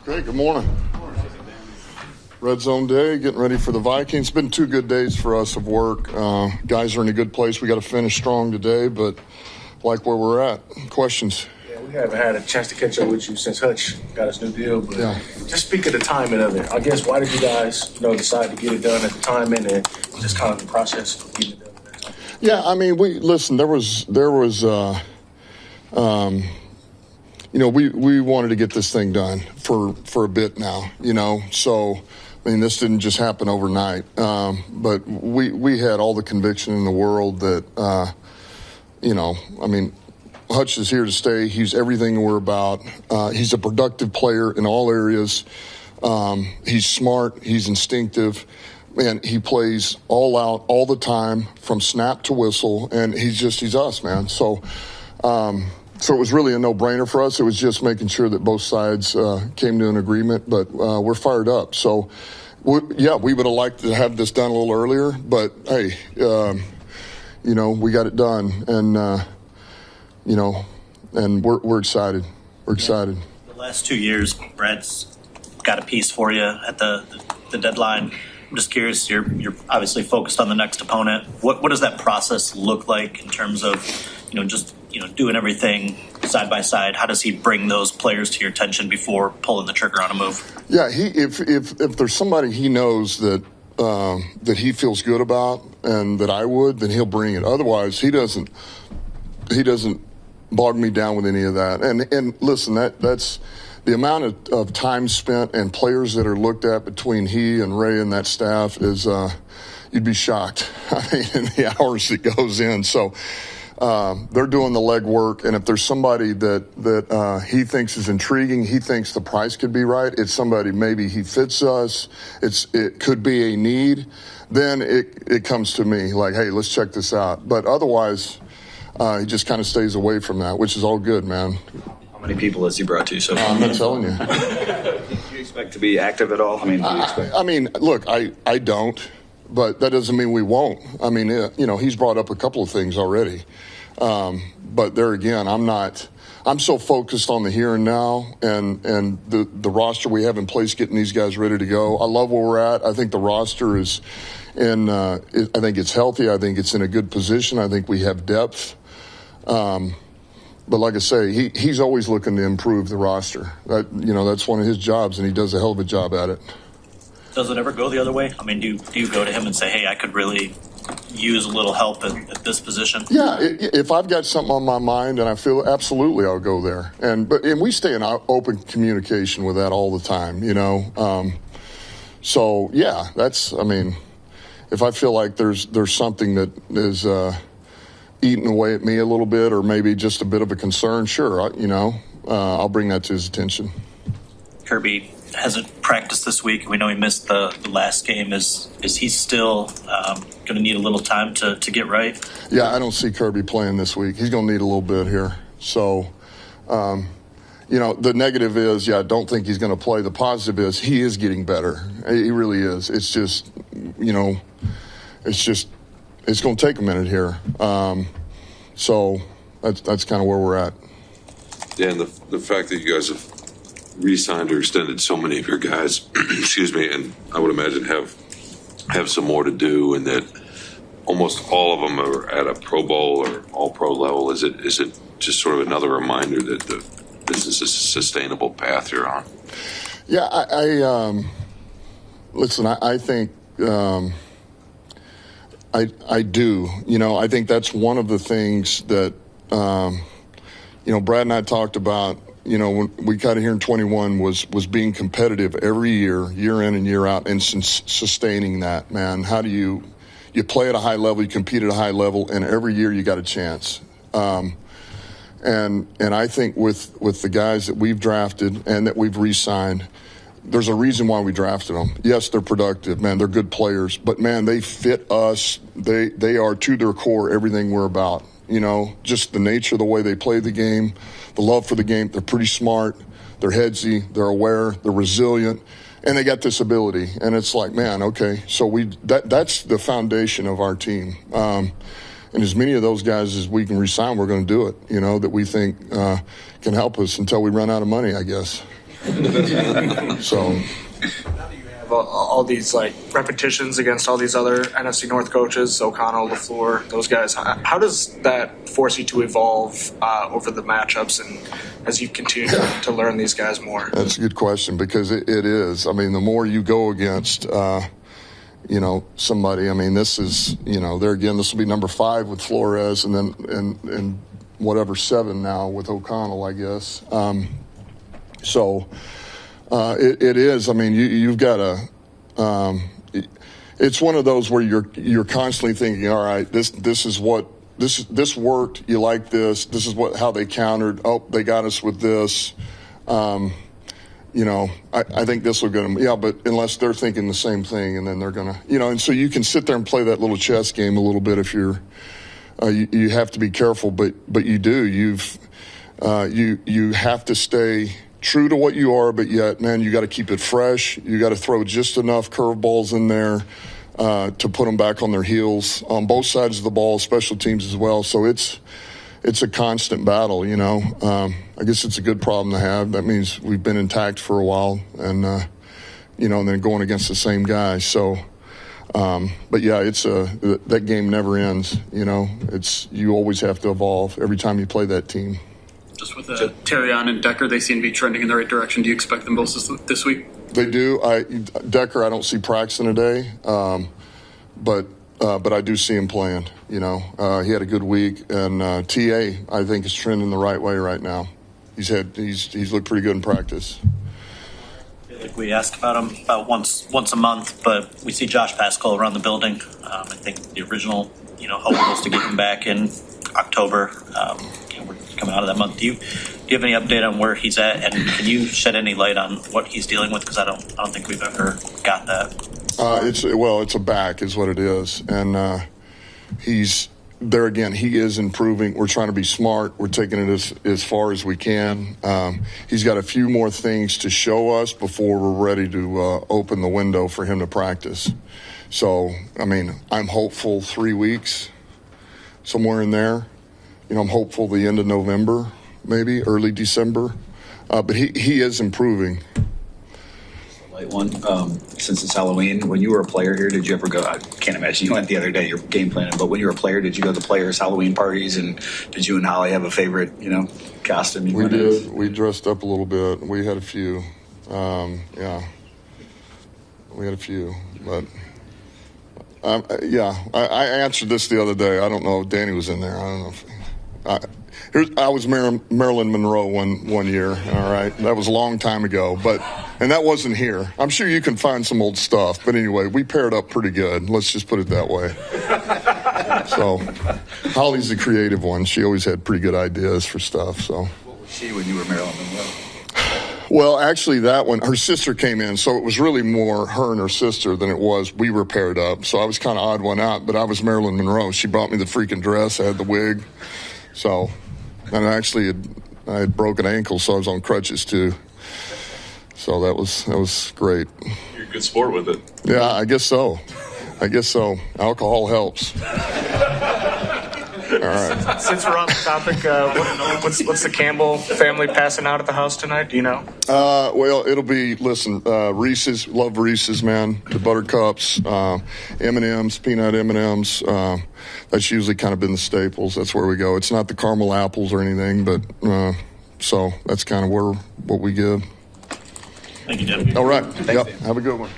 Okay, good morning. Red zone day, getting ready for the Vikings. It's been 2 good days for us of work. Guys are in a good place. We got to finish strong today, but like where we're at. Questions? Yeah, we haven't had a chance to catch up with you since Hutch got his new deal. But just speak of the timing of it. I guess why did you guys, decide to get it done at the time and just kind of the process of getting it done at that time? Yeah, I mean, we wanted to get this thing done for a bit now, so, I mean, this didn't just happen overnight. But we had all the conviction in the world that, Hutch is here to stay. He's everything we're about. He's a productive player in all areas. He's smart. He's instinctive. Man, he plays all out all the time from snap to whistle, and he's us, man. So it was really a no-brainer for us. It was just making sure that both sides came to an agreement, but we're fired up. So, we would have liked to have this done a little earlier, but, hey, we got it done, and, and we're excited. We're excited. The last 2 years, Brad's got a piece for you at the deadline. I'm just curious, you're obviously focused on the next opponent. What does that process look like in terms of, doing everything side by side? How does he bring those players to your attention before pulling the trigger on a move? Yeah, if there's somebody he knows that he feels good about and that I would, then he'll bring it. Otherwise, he doesn't bog me down with any of that. And listen, that's the amount of time spent and players that are looked at between he and Ray and that staff is you'd be shocked. I mean, in the hours it goes in. So they're doing the legwork, and if there's somebody that he thinks is intriguing, he thinks the price could be right, it's somebody maybe he fits us, it could be a need, then it comes to me like, hey, let's check this out. But otherwise, he just kind of stays away from that, which is all good, man. How many people has he brought to you so far? I'm not telling you. Do you expect to be active at all? Look, I don't, but that doesn't mean we won't. I mean, he's brought up a couple of things already. But there again, I'm so focused on the here and now and the roster we have in place, getting these guys ready to go. I love where we're at. I think the roster is I think it's healthy. I think it's in a good position. I think we have depth. But like I say, he's always looking to improve the roster. That's one of his jobs, and he does a hell of a job at it. Does it ever go the other way? I mean, do you go to him and say, hey, I could really use a little help at this position? Yeah, if I've got something on my mind and I feel absolutely I'll go there. And we stay in open communication with that all the time, So, yeah, if I feel like there's something that is eating away at me a little bit or maybe just a bit of a concern, sure, I'll bring that to his attention. Kirby hasn't practiced this week. We know he missed the last game. Is he still going to need a little time to get right? Yeah, I don't see Kirby playing this week. He's going to need a little bit here. So, the negative is, I don't think he's going to play. The positive is he is getting better. He really is. It's just, it's going to take a minute here. So that's kind of where we're at. Yeah, and the fact that you guys have re-signed or extended so many of your guys, excuse me, and I would imagine have some more to do, and that almost all of them are at a Pro Bowl or All-Pro level. Is it just sort of another reminder that this is a sustainable path you're on? Yeah, listen, I think I do. I think that's one of the things that Brad and I talked about. When we got here in 21 was being competitive every year in and year out, and sustaining that, man. How do you play at a high level, you compete at a high level, and every year you got a chance. And I think with the guys that we've drafted and that we've re-signed, there's a reason why we drafted them. Yes, they're productive, man. They're good players, but man, they fit us. They are to their core everything we're about. Just the nature of the way they play the game, the love for the game. They're pretty smart. They're headsy. They're aware. They're resilient, and they got this ability. And it's like, man, okay, so that's the foundation of our team. And as many of those guys as we can re-sign, we're going to do it. That we think can help us until we run out of money, I guess. So. All these like repetitions against all these other NFC North coaches, O'Connell, LaFleur, those guys. How does that force you to evolve over the matchups and as you continue to learn these guys more? That's a good question because it is. I mean, the more you go against, somebody. I mean, this is, there again. This will be number 5 with Flores, and then and whatever 7 now with O'Connell, I guess. It is. I mean, you've got to. It's one of those where you're constantly thinking, all right, this is what this worked. You like this. This is how they countered. Oh, they got us with this. I think this will get them. Yeah, but unless they're thinking the same thing, and then they're gonna, and so you can sit there and play that little chess game a little bit if you're. You have to be careful, but you do. You have to stay true to what you are, but yet, man, you got to keep it fresh. You got to throw just enough curveballs in there to put them back on their heels on both sides of the ball, special teams as well. So it's a constant battle, I guess it's a good problem to have. That means we've been intact for a while, and and then going against the same guy. So, but yeah, that game never ends. You always have to evolve every time you play that team. Just with Terrion and Decker, they seem to be trending in the right direction. Do you expect them both this week? They do. Decker, I don't see practicing today, but I do see him playing. He had a good week, and TA I think is trending the right way right now. He's looked pretty good in practice. I feel like we ask about him about once a month, but we see Josh Pascal around the building. I think the original hope was to get him back in October. We're coming out of that month. Do you have any update on where he's at, and can you shed any light on what he's dealing with? Because I don't think we've ever got that. It's a back is what it is, and he's there again. He is improving. We're trying to be smart. We're taking it as far as we can. He's got a few more things to show us before we're ready to open the window for him to practice. So, I mean, I'm hopeful 3 weeks, somewhere in there. I'm hopeful the end of November, maybe early December. But he is improving. Light one. Since it's Halloween, when you were a player here, did you ever go? I can't imagine you went the other day. You're game planning, but when you were a player, did you go to players' Halloween parties? And did you and Holly have a favorite, costume? We did. We dressed up a little bit. We had a few. Yeah, we had a few, but. I answered this the other day. I don't know if Danny was in there. I don't know. I was Marilyn Monroe one year. All right, that was a long time ago, and that wasn't here. I'm sure you can find some old stuff, but anyway, we paired up pretty good. Let's just put it that way. So, Holly's the creative one. She always had pretty good ideas for stuff. So, what was she when you were Marilyn Monroe? Well, actually, that one, her sister came in, so it was really more her and her sister than it was we were paired up. So I was kind of odd one out, but I was Marilyn Monroe. She brought me the freaking dress. I had the wig. So, and I had broken ankle, so I was on crutches too. So that was great. You're a good sport with it. Yeah, I guess so. Alcohol helps. All right. Since we're on the topic, what's the Campbell family passing out at the house tonight? Do you know? Well, it'll be, Reese's, love Reese's, man. The Buttercups, M&M's, peanut M&M's. That's usually kind of been the staples. That's where we go. It's not the caramel apples or anything, but so that's kind of what we give. Thank you, Jim. All right. Yep. Have a good one.